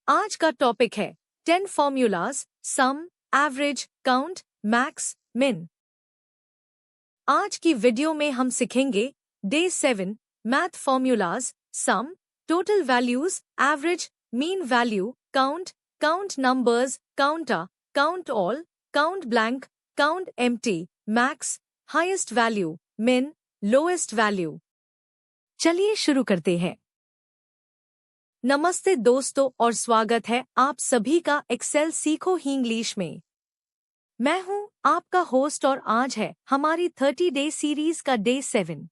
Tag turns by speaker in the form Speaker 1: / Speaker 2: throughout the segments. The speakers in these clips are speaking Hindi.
Speaker 1: आज का टॉपिक है 10 formulas sum, average, count, max, min. आज की वीडियो में हम सीखेंगे day 7 math formulas sum, total values, average, mean value, count, count numbers, counter, count all, count blank, count empty, max, highest value, min, lowest value. चलिए शुरू करते हैं। नमस्ते दोस्तों और स्वागत है आप सभी का एक्सेल सीखो इंग्लिश में। मैं हूं आपका होस्ट और आज है हमारी 30 डे सीरीज का डे 7।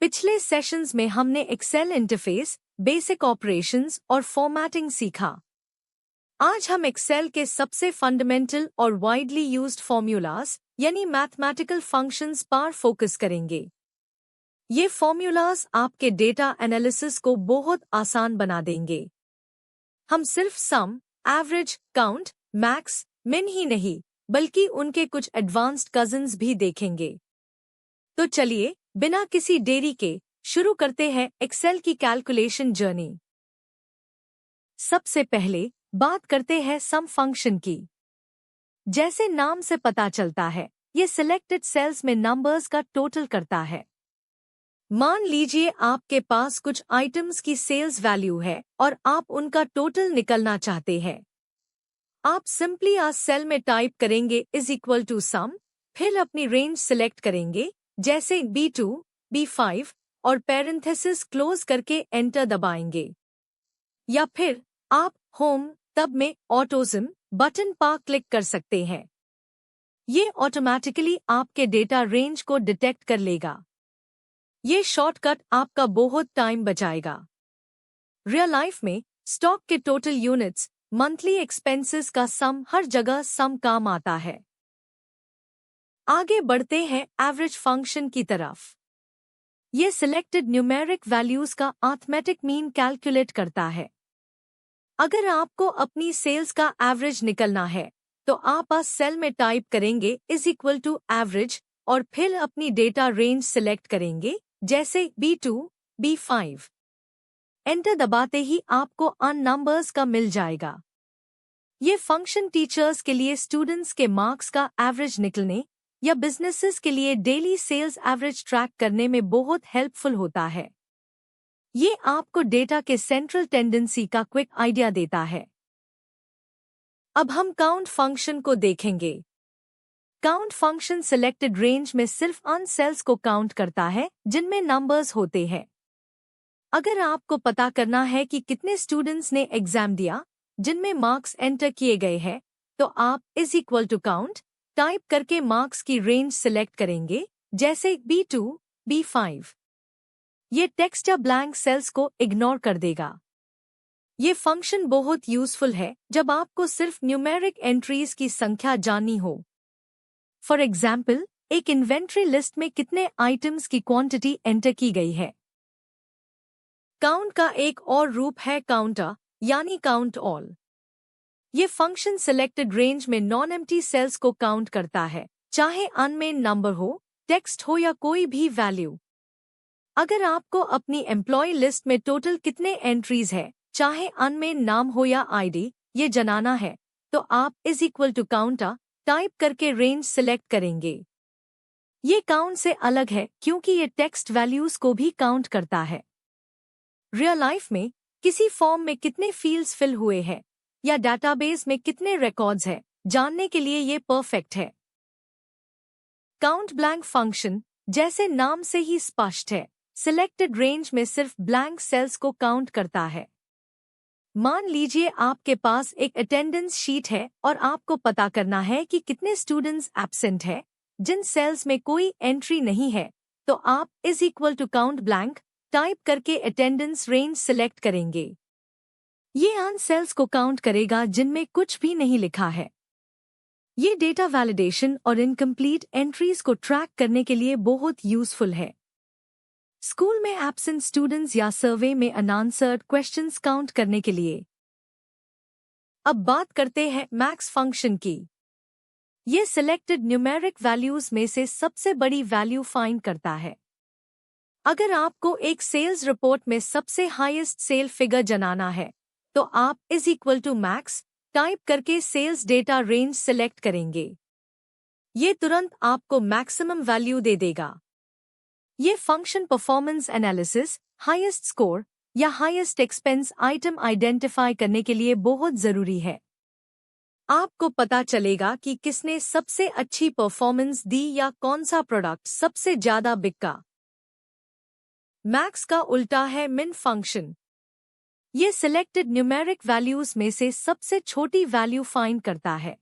Speaker 1: पिछले सेशंस में हमने एक्सेल इंटरफेस, बेसिक ऑपरेशंस और फॉर्मेटिंग सीखा। आज हम एक्सेल के सबसे फंडामेंटल और वाइडली यूज्ड फॉर्मूलाज यानी मैथमेटिकल फंक्शंस पर फोकस करेंगे। ये फॉर्मूलाज आपके डेटा एनालिसिस को बहुत आसान बना देंगे। हम सिर्फ सम, एवरेज, काउंट, मैक्स, मिन ही नहीं बल्कि उनके कुछ एडवांस्ड कजन्स भी देखेंगे। तो चलिए बिना किसी देरी के शुरू करते हैं एक्सेल की कैलकुलेशन जर्नी। सबसे पहले बात करते हैं सम फंक्शन की। जैसे नाम से पता चलता है ये सिलेक्टेड सेल्स में नंबर्स का टोटल करता है। मान लीजिए आपके पास कुछ आइटम्स की सेल्स वैल्यू है और आप उनका टोटल निकलना चाहते हैं। आप सिंपली आज सेल में टाइप करेंगे इज इक्वल टू सम, फिर अपनी रेंज सिलेक्ट करेंगे जैसे B2, B5 और पैरेंथेसिस क्लोज करके एंटर दबाएंगे। या फिर आप होम टैब में ऑटोज़म बटन पर क्लिक कर सकते हैं। ये ऑटोमेटिकली आपके डेटा रेंज को डिटेक्ट कर लेगा। ये शॉर्टकट आपका बहुत टाइम बचाएगा। रियल लाइफ में स्टॉक के टोटल यूनिट्स, मंथली एक्सपेंसेस का सम हर जगह सम काम आता है। आगे बढ़ते हैं एवरेज फंक्शन की तरफ। ये सिलेक्टेड न्यूमेरिक वैल्यूज का अरिथमेटिक मीन कैलकुलेट करता है। अगर आपको अपनी सेल्स का एवरेज निकलना है तो आप इस सेल में टाइप करेंगे इज इक्वल टू एवरेज और फिर अपनी डेटा रेंज सिलेक्ट करेंगे जैसे B2, B5। एंटर दबाते ही आपको अन नंबर्स का मिल जाएगा। ये फंक्शन टीचर्स के लिए स्टूडेंट्स के मार्क्स का एवरेज निकलने या बिजनेसेस के लिए डेली सेल्स एवरेज ट्रैक करने में बहुत हेल्पफुल होता है। ये आपको डेटा के सेंट्रल टेंडेंसी का क्विक आइडिया देता है। अब हम काउंट फंक्शन को देखेंगे। काउंट फंक्शन सिलेक्टेड रेंज में सिर्फ उन सेल्स को काउंट करता है जिनमें नंबर्स होते हैं। अगर आपको पता करना है कि कितने स्टूडेंट्स ने एग्जाम दिया जिनमें मार्क्स एंटर किए गए हैं तो आप is equal to count type करके मार्क्स की रेंज सिलेक्ट करेंगे जैसे B2, B5। ये टेक्स्ट या ब्लैंक सेल्स को इग्नोर कर देगा। ये फंक्शन बहुत यूजफुल है जब आपको सिर्फ न्यूमेरिक एंट्रीज की संख्या जाननी हो। फॉर एग्जाम्पल, एक इन्वेंट्री लिस्ट में कितने आइटम्स की क्वांटिटी एंटर की गई है। काउंट का एक और रूप है काउंटर यानी काउंट ऑल। ये फंक्शन सिलेक्टेड रेंज में नॉन एम्प्टी सेल्स को काउंट करता है, चाहे अनमेन नंबर हो, टेक्स्ट हो या कोई भी वैल्यू। अगर आपको अपनी एम्प्लॉय लिस्ट में टोटल कितने एंट्रीज है, चाहे अनमेन नाम हो या आईडी, ये जानना है तो आप is equal to counter type करके रेंज सिलेक्ट करेंगे। ये काउंट से अलग है क्योंकि ये टेक्स्ट वैल्यूज को भी काउंट करता है। रियल लाइफ में किसी फॉर्म में कितने फील्ड्स फिल हुए हैं या डेटाबेस में कितने रिकॉर्ड्स हैं, जानने के लिए ये परफेक्ट है। काउंट ब्लैंक फंक्शन जैसे नाम से ही स्पष्ट है, सिलेक्टेड रेंज में सिर्फ ब्लैंक सेल्स को काउंट करता है। मान लीजिए आपके पास एक अटेंडेंस शीट है और आपको पता करना है कि कितने स्टूडेंट्स एब्सेंट हैं। जिन सेल्स में कोई एंट्री नहीं है तो आप is equal to count blank type करके अटेंडेंस रेंज सिलेक्ट करेंगे। ये उन सेल्स को काउंट करेगा जिनमें कुछ भी नहीं लिखा है। ये डेटा वैलिडेशन और इनकम्प्लीट एंट्रीज को ट्रैक करने के लिए बहुत यूजफुल है। स्कूल में एब्सेंट स्टूडेंट्स या सर्वे में अनआंसर्ड क्वेश्चंस काउंट करने के लिए। अब बात करते हैं मैक्स फंक्शन की। ये सिलेक्टेड न्यूमेरिक वैल्यूज में से सबसे बड़ी वैल्यू फाइंड करता है। अगर आपको एक सेल्स रिपोर्ट में सबसे हाईएस्ट सेल फिगर जनाना है तो आप is equal to max type करके सेल्स डेटा रेंज सिलेक्ट करेंगे। ये तुरंत आपको मैक्सिमम वैल्यू दे देगा। ये function performance analysis, highest score या हाईएस्ट एक्सपेंस आइटम आइडेंटिफाई करने के लिए बहुत जरूरी है। आपको पता चलेगा कि किसने सबसे अच्छी परफॉर्मेंस दी या कौन सा प्रोडक्ट सबसे ज्यादा बिका। मैक्स का उल्टा है मिन फंक्शन। ये सिलेक्टेड न्यूमेरिक वैल्यूज में से सबसे छोटी वैल्यू फाइंड करता है।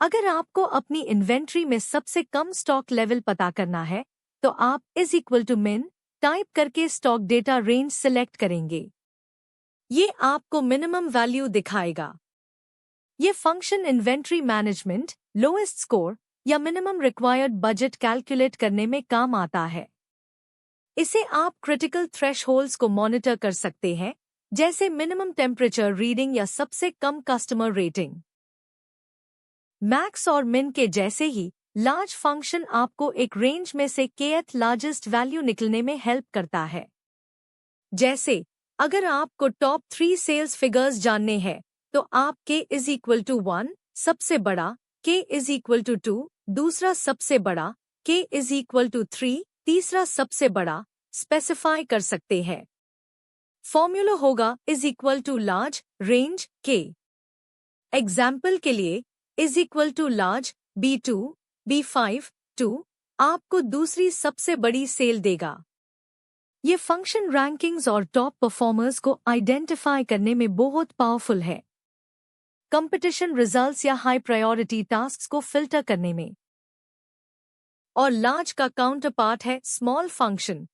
Speaker 1: अगर आपको अपनी इन्वेंट्री में सबसे कम स्टॉक लेवल पता करना है तो आप इज इक्वल टू मिन टाइप करके स्टॉक डेटा रेंज सिलेक्ट करेंगे। ये आपको मिनिमम वैल्यू दिखाएगा। ये function inventory management, lowest score या मिनिमम रिक्वायर्ड बजट कैलकुलेट करने में काम आता है। इसे आप क्रिटिकल थ्रेशहोल्ड्स को मॉनिटर कर सकते हैं, जैसे मिनिमम टेम्परेचर रीडिंग या सबसे कम कस्टमर रेटिंग। मैक्स और मिन के जैसे ही लार्ज फंक्शन आपको एक रेंज में से kth लार्जेस्ट वैल्यू निकलने में हेल्प करता है। जैसे अगर आपको टॉप 3 सेल्स फिगर्स जानने हैं तो आप k इज इक्वल टू 1 सबसे बड़ा, k इज इक्वल टू 2 दूसरा सबसे बड़ा, k इज इक्वल टू 3 तीसरा सबसे बड़ा स्पेसिफाई कर सकते हैं। फॉर्मूला होगा is equal to large range k। Example के लिए is equal to large B2 B5 2 आपको दूसरी सबसे बड़ी सेल देगा। ये फंक्शन रैंकिंग्स और टॉप परफॉर्मर्स को आइडेंटिफाई करने में बहुत पावरफुल है, कंपटीशन रिजल्ट्स या हाई प्रायोरिटी टास्क्स को फिल्टर करने में। और लार्ज का काउंटर पार्ट है स्मॉल फंक्शन।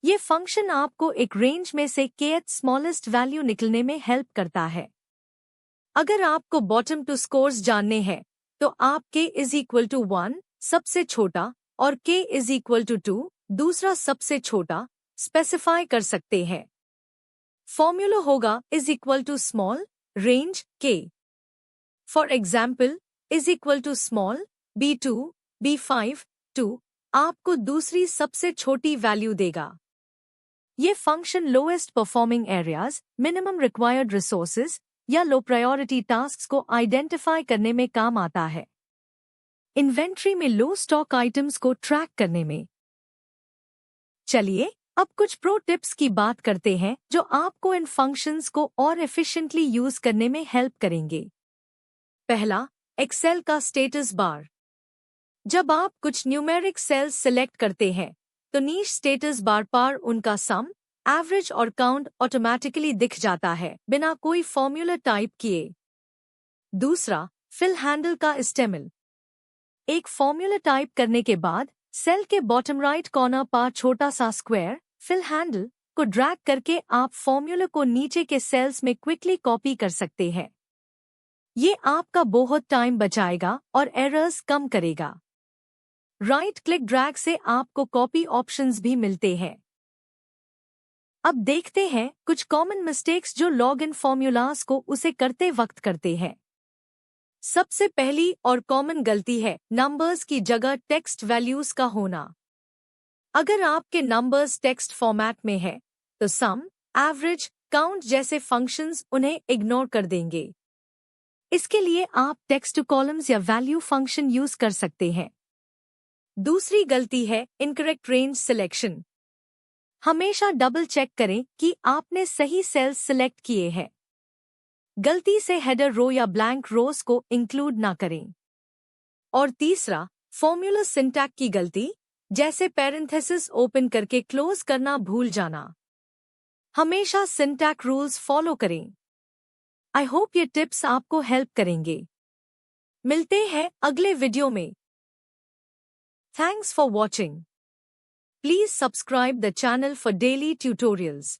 Speaker 1: ये फंक्शन आपको एक रेंज में से kth स्मॉलेस्ट वैल्यू निकलने में हेल्प करता है। अगर आपको बॉटम टू स्कोर्स जानने हैं तो आप k इज इक्वल टू 1 सबसे छोटा और k इज इक्वल टू 2 दूसरा सबसे छोटा स्पेसिफाई कर सकते हैं। फॉर्मूला होगा is equal to small range k। For example is equal to small B2 B5 2 आपको दूसरी सबसे छोटी वैल्यू देगा। ये function lowest performing areas, minimum required resources या लो प्रायोरिटी टास्क्स को आइडेंटिफाई करने में काम आता है। इन्वेंट्री में लो स्टॉक आइटम्स को ट्रैक करने में। चलिए अब कुछ प्रो टिप्स की बात करते हैं जो आपको इन फंक्शंस को और एफिशिएंटली यूज करने में हेल्प करेंगे। पहला, एक्सेल का स्टेटस बार। जब आप कुछ न्यूमेरिक सेल्स सिलेक्ट करते हैं तो नीश स्टेटस बार पर उनका सम, एवरेज और काउंट ऑटोमेटिकली दिख जाता है बिना कोई फॉर्मूला टाइप किए। दूसरा, फिल हैंडल का इस्तेमाल। एक फॉर्मूला टाइप करने के बाद सेल के बॉटम राइट कॉर्नर पर छोटा सा स्क्वायर फिल हैंडल को ड्रैग करके आप फॉर्मूला को नीचे के सेल्स में क्विकली कॉपी कर सकते हैं। ये आपका बहुत टाइम बचाएगा और एरर्स कम करेगा। राइट क्लिक ड्रैग से आपको कॉपी ऑप्शंस भी मिलते हैं। अब देखते हैं कुछ कॉमन मिस्टेक्स जो लॉग इन फॉर्मूलाज को उसे करते वक्त करते हैं। सबसे पहली और कॉमन गलती है नंबर्स की जगह टेक्स्ट वैल्यूज का होना। अगर आपके नंबर्स टेक्स्ट फॉर्मेट में है तो सम, एवरेज, काउंट जैसे फंक्शंस उन्हें इग्नोर कर देंगे। इसके लिए आप टेक्स्ट टू कॉलम्स या वैल्यू फंक्शन यूज कर सकते हैं। दूसरी गलती है इनकरेक्ट रेंज सिलेक्शन। हमेशा डबल चेक करें कि आपने सही सेल्स सिलेक्ट किए हैं। गलती से हेडर रो या ब्लैंक रोज को इंक्लूड ना करें। और तीसरा, फॉर्मूला सिंटैक्स की गलती, जैसे पैरेंथेसिस ओपन करके क्लोज करना भूल जाना। हमेशा सिंटैक्स रूल्स फॉलो करें। आई होप ये टिप्स आपको हेल्प करेंगे। मिलते हैं अगले वीडियो में। Thanks for watching. Please subscribe the channel for daily tutorials.